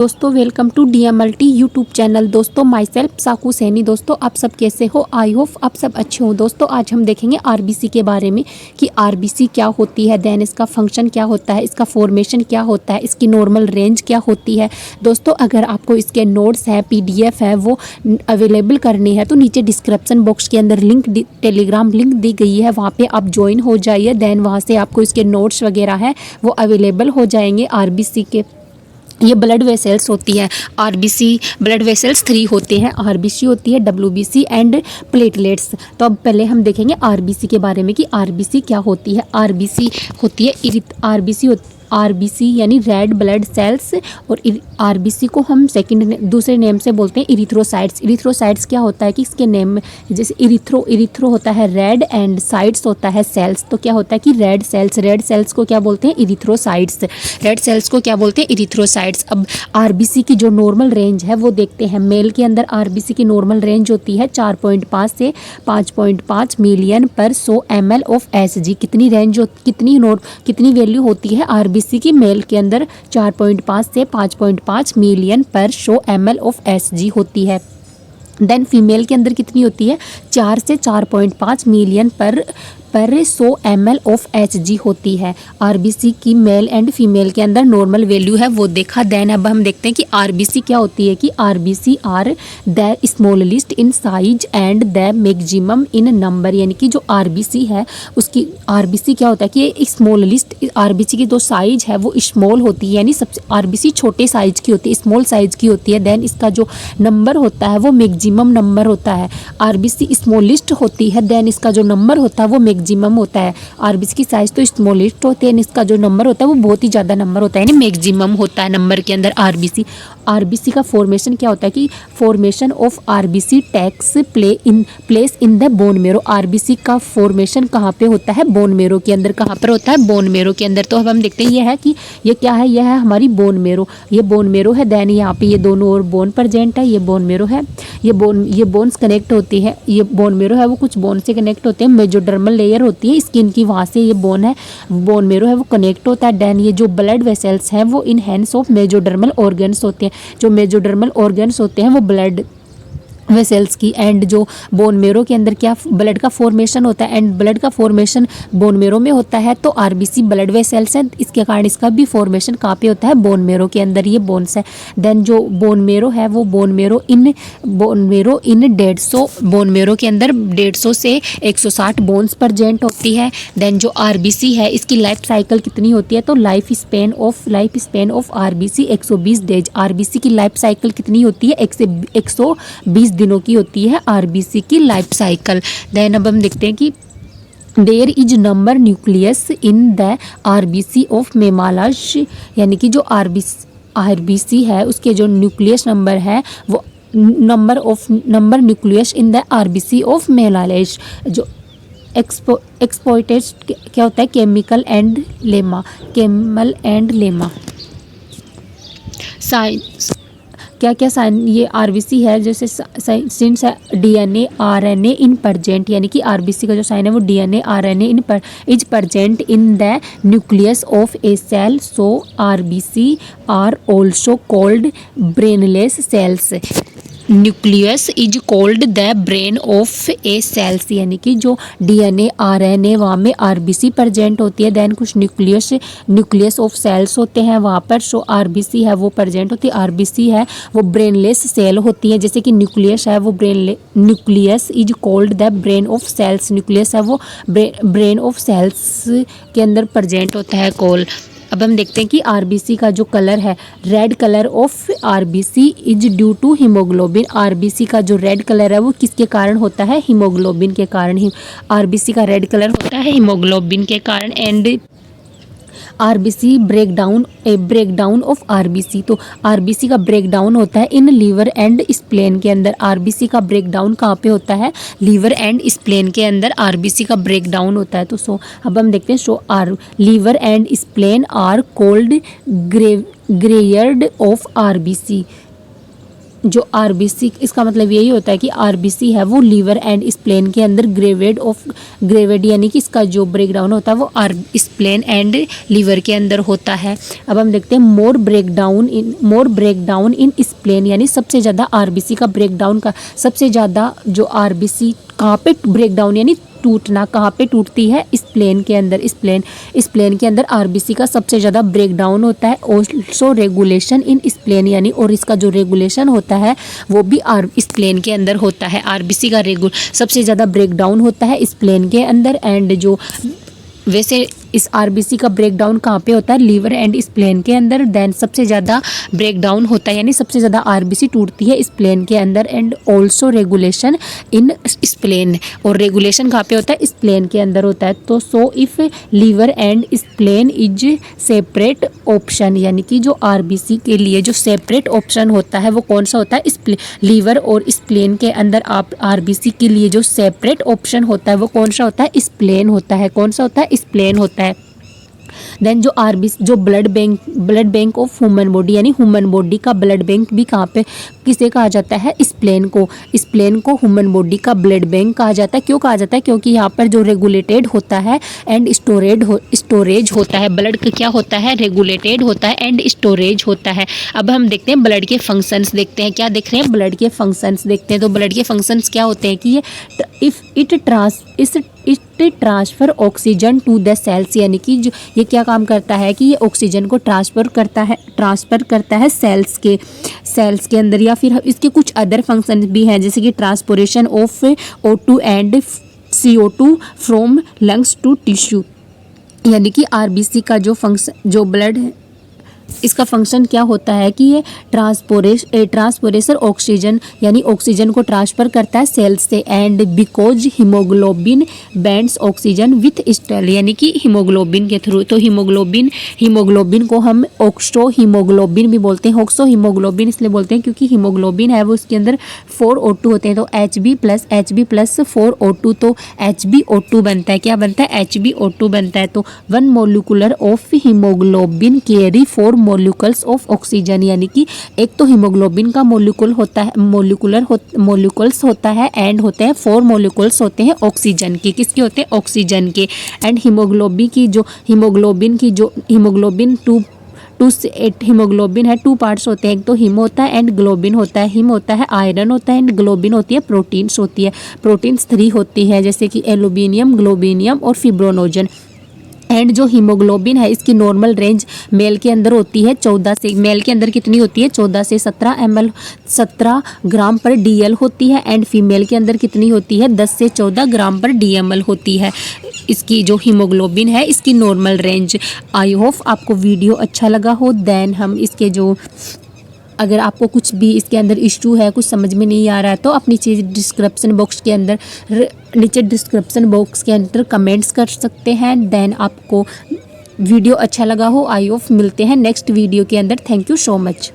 दोस्तों welcome to DMLT YouTube channel. दोस्तों my self साकू Saini. दोस्तों आप सब कैसे हो? आई होप आप सब अच्छे हो। दोस्तों आज हम देखेंगे आरबीसी के बारे में कि आरबीसी क्या होती है, देन इसका फंक्शन क्या होता है, इसका फॉर्मेशन क्या होता है, इसकी नॉर्मल रेंज क्या होती है। दोस्तों अगर आपको इसके नोट्स हैं, पीडीएफ है, वो अवेलेबल करनी है तो नीचे डिस्क्रिप्शन बॉक्स के अंदर टेलीग्राम लिंक दी गई है, वहाँ पर आप ज्वाइन हो जाइए। देन वहाँ से आपको इसके नोट्स वगैरह है वो अवेलेबल हो जाएंगे। आरबीसी के ये ब्लड वेसल्स होती है। आरबीसी ब्लड वेसल्स 3 होते हैं। आरबीसी होती है, डब्ल्यूबीसी एंड प्लेटलेट्स। तो अब पहले हम देखेंगे आरबीसी के बारे में कि आरबीसी क्या होती है। आरबीसी होती है आरबीसी यानी रेड ब्लड सेल्स, और आरबीसी को हम दूसरे नेम से बोलते हैं इरिथ्रोसाइट्स। इरिथ्रोसाइट्स क्या होता है कि इसके नेम में जैसे इरिथ्रो होता है रेड एंड साइट्स होता है सेल्स। तो क्या होता है कि रेड सेल्स को क्या बोलते हैं? इरिथ्रोसाइट्स। रेड सेल्स को क्या बोलते हैं? इरिथ्रोसाइट्स। अब आरबीसी की जो नॉर्मल रेंज है वो देखते हैं। मेल के अंदर आरबीसी की नॉर्मल रेंज होती है 4.5 से 5.5 मिलियन पर 100 ml ऑफ एसजी। कितनी वैल्यू होती है आरबीसी की? मेल के अंदर 4.5 से 5.5 मिलियन पर 100 ml ऑफ एसजी होती है। देन फीमेल के अंदर कितनी होती है? 4 से 4.5 मिलियन पर 100 ml ऑफ एचजी होती है। आरबीसी की मेल एंड फीमेल के अंदर नॉर्मल वैल्यू है वो देखा। देन अब हम देखते हैं कि आरबीसी क्या होती है। कि RBC are the smallest in size and the maximum in number. यानी कि जो आरबीसी है उसकी आरबीसी क्या होता है कि स्मॉलेस्ट आरबीसी की जो साइज है वो स्मॉल होती है, यानी सबसे आरबीसी छोटे साइज की होती है, स्मॉल साइज की होती है। देन इसका जो नंबर होता है वो मैक्सिमम नंबर होता है। आरबीसी स्मॉलेस्ट होती है, देन इसका जो नंबर होता है वो मैक्सिमम होता है। आरबीसी की साइज तो स्मॉलेस्ट होती है, इसका जो नंबर होता है वो बहुत ही ज़्यादा नंबर होता है, यानी मैक्सिमम होता है नंबर के अंदर आरबीसी का फॉर्मेशन क्या होता है कि formation of RBC takes place in the bone marrow. RBC का फॉर्मेशन कहाँ पे होता है? बोन मेरो के अंदर। कहाँ पर होता है? बोन मेरो के अंदर। तो अब हम देखते हैं ये है कि ये क्या है? यह है हमारी बोन मेरो। ये बोन मेरो है। देन यहाँ पे ये दोनों और बोन प्रेजेंट है। ये बोन मेरो है। ये बोन्स कनेक्ट होती है। ये बोन मेरो है वो कुछ बोन से कनेक्ट होते हैं। मेजोडर्मल लेयर होती है स्किन की, वहाँ से ये बोन मेरो है वो कनेक्ट होता है। देन ये जो ब्लड वेसल्स हैं वो in hands of mesodermal organs होते हैं। जो मेजोडर्मल ऑर्गन्स होते हैं वो ब्लड वेसल्स की। एंड जो बोन मेरो के अंदर क्या ब्लड का फॉर्मेशन होता है, एंड ब्लड का फॉर्मेशन बोन मेरो में होता है। तो आरबीसी ब्लड वेसल्स है, इसके कारण इसका भी फॉर्मेशन कहाँ पे होता है? बोन मेरो के अंदर। ये बोन्स है। देन जो बोन मेरो है वो बोन मेरो इन 150 बोन मेरो के अंदर 150 से 160 बोन्स प्रेजेंट होती है। देन जो आरबीसी है इसकी लाइफ साइकिल कितनी होती है? तो life span of RBC 120 days. RBC की लाइफ साइकिल कितनी होती है? 120 दिनों की होती है आरबीसी की लाइफ साइकिल। देन अब हम देखते हैं कि there is number nucleus in the RBC of mammals. यानी कि जो आरबीसी है उसके जो न्यूक्लियस नंबर है वो number nucleus in the RBC of mammals. जो एक्सपोर्टेड क्या होता है? केमिकल एंड लेमा साइंस क्या साइन ये आरबीसी है। जैसे since DNA RNA in present, यानी कि आरबीसी का जो साइन है वो DNA RNA is present in the nucleus of a cell. So RBC are also called brainless cells. Nucleus is called the brain of a cells. यानी कि जो DNA RNA वहाँ में आरबीसी प्रेजेंट होती है। देन कुछ न्यूक्लियस ऑफ सेल्स होते हैं वहाँ पर। सो आरबीसी है वो प्रेजेंट होती है। आरबीसी है वो ब्रेनलेस सेल होती है। जैसे कि न्यूक्लियस है वो nucleus is called the brain of cells. Nucleus है वो ब्रेन ऑफ सेल्स के अंदर प्रेजेंट होता है कॉल। अब हम देखते हैं कि आरबीसी का जो कलर है, red colour of RBC is due to haemoglobin. RBC का जो रेड कलर है वो किसके कारण होता है? हीमोग्लोबिन के कारण ही आरबीसी का रेड कलर होता है, हीमोग्लोबिन के कारण। And RBC breakdown of RBC. तो आरबीसी का ब्रेकडाउन होता है इन लीवर एंड स्प्लेन के अंदर। आरबीसी का ब्रेकडाउन कहाँ पे होता है? लीवर एंड स्प्लेन के अंदर आरबीसी का ब्रेकडाउन होता है। तो अब हम देखते हैं liver and spleen are called graveyard of RBC. जो आरबीसी, इसका मतलब यही होता है कि आरबीसी है वो लीवर एंड स्प्लेन के अंदर ग्रेवेड यानी कि इसका जो ब्रेकडाउन होता है वो स्प्लेन एंड लीवर के अंदर होता है। अब हम देखते हैं मोर ब्रेकडाउन इन स्प्लेन, यानी सबसे ज़्यादा आरबीसी का ब्रेकडाउन का सबसे ज़्यादा जो आरबीसी कहाँ पे ब्रेकडाउन यानी टूटना कहाँ पे टूटती है, स्प्लेन के अंदर। स्प्लेन के अंदर आरबीसी का सबसे ज़्यादा ब्रेकडाउन होता है। ऑल्सो रेगुलेशन इन स्प्लेन, यानी और इसका जो रेगुलेशन होता है वो भी स्प्लेन के अंदर होता है। आरबीसी का सबसे ज़्यादा ब्रेकडाउन होता है स्प्लेन के अंदर। एंड जो वैसे इस आरबीसी का ब्रेकडाउन कहाँ पे होता है, लीवर एंड स्प्लेन के अंदर। देन सबसे ज़्यादा ब्रेकडाउन होता है यानी सबसे ज़्यादा आरबीसी टूटती है स्प्लेन के अंदर। And also regulation in spleen, और रेगुलेशन कहाँ पे होता है, स्प्लेन के अंदर होता है। तो so if liver and spleen is separate option, यानी कि जो आरबीसी के लिए जो सेपरेट ऑप्शन होता है वो कौन सा होता है, लीवर और स्प्लेन के अंदर। आप आरबीसी के लिए जो सेपरेट ऑप्शन होता है वो कौन सा होता है, स्प्लेन होता है। कौन सा होता है, स्प्लेन होता है। देन जो आरबीसी जो blood bank of human body, यानी ह्यूमन बॉडी का ब्लड बैंक भी कहाँ पे किसे कहा जाता है, स्प्लेन को ह्यूमन बॉडी का ब्लड बैंक कहा जाता है। क्यों कहा जाता है, क्योंकि यहाँ पर जो रेगुलेटेड होता है एंड स्टोरेज होता है। ब्लड का क्या होता है, रेगुलेटेड होता है एंड स्टोरेज होता है। अब हम देखते हैं ब्लड के फंक्शंस देखते हैं। क्या देख रहे हैं, ब्लड के फंक्शंस देखते हैं। तो ब्लड के फंक्शंस क्या होते हैं कि it transfer oxygen to the cells, यानी कि जो ये क्या काम करता है कि ये ऑक्सीजन को ट्रांसफ़र करता है सेल्स के अंदर। या फिर इसके कुछ अदर फंक्शन भी हैं, जैसे कि transportation of O2 and CO2 from lungs to tissue, यानी कि आरबीसी का जो ब्लड है इसका फंक्शन क्या होता है कि ये ट्रांसपोरेशन ऑक्सीजन यानी ऑक्सीजन को ट्रांसफ़र करता है सेल्स से। And because hemoglobin binds oxygen with stale, यानी कि हीमोग्लोबिन के थ्रू। तो हीमोग्लोबिन को हम ऑक्सो हीमोग्लोबिन भी बोलते हैं। ऑक्सो हीमोग्लोबिन इसलिए बोलते हैं क्योंकि हीमोग्लोबिन है वो उसके अंदर 4 O2 होते हैं। तो Hb+ 4 O2, तो HbO2 बनता है। क्या बनता है, HbO2 बनता है। तो 1 molecular of haemoglobin carry 4 molecules of oxygen, यानी कि एक तो हीमोग्लोबिन का मोलिकुल्स होता है एंड होते हैं 4 मोलिकुल्स होते हैं ऑक्सीजन के। किसके होते हैं, ऑक्सीजन के। एंड हीमोग्लोबिन है 2 पार्ट्स होते हैं। एक तो हीम होता है एंड ग्लोबिन होता है। हीम होता है आयरन होता है एंड ग्लोबिन होती है प्रोटीन्स होती है। प्रोटीन्स 3 होती है, जैसे कि एल्यूमिनियम, ग्लोबिनियम और फिब्रोनोजन। एंड जो हीमोग्लोबिन है इसकी नॉर्मल रेंज मेल के अंदर होती है 14 से, मेल के अंदर कितनी होती है, 14 से 17 ग्राम पर DL होती है। एंड फीमेल के अंदर कितनी होती है, 10 से 14 ग्राम पर DML होती है। इसकी जो हीमोग्लोबिन है इसकी नॉर्मल रेंज। आई होप आपको वीडियो अच्छा लगा हो। देन हम इसके जो अगर आपको कुछ भी इसके अंदर इशू है, कुछ समझ में नहीं आ रहा है, तो आप नीचे डिस्क्रिप्शन बॉक्स के अंदर कमेंट्स कर सकते हैं। देन आपको वीडियो अच्छा लगा हो। आई होप मिलते हैं नेक्स्ट वीडियो के अंदर। Thank you so much.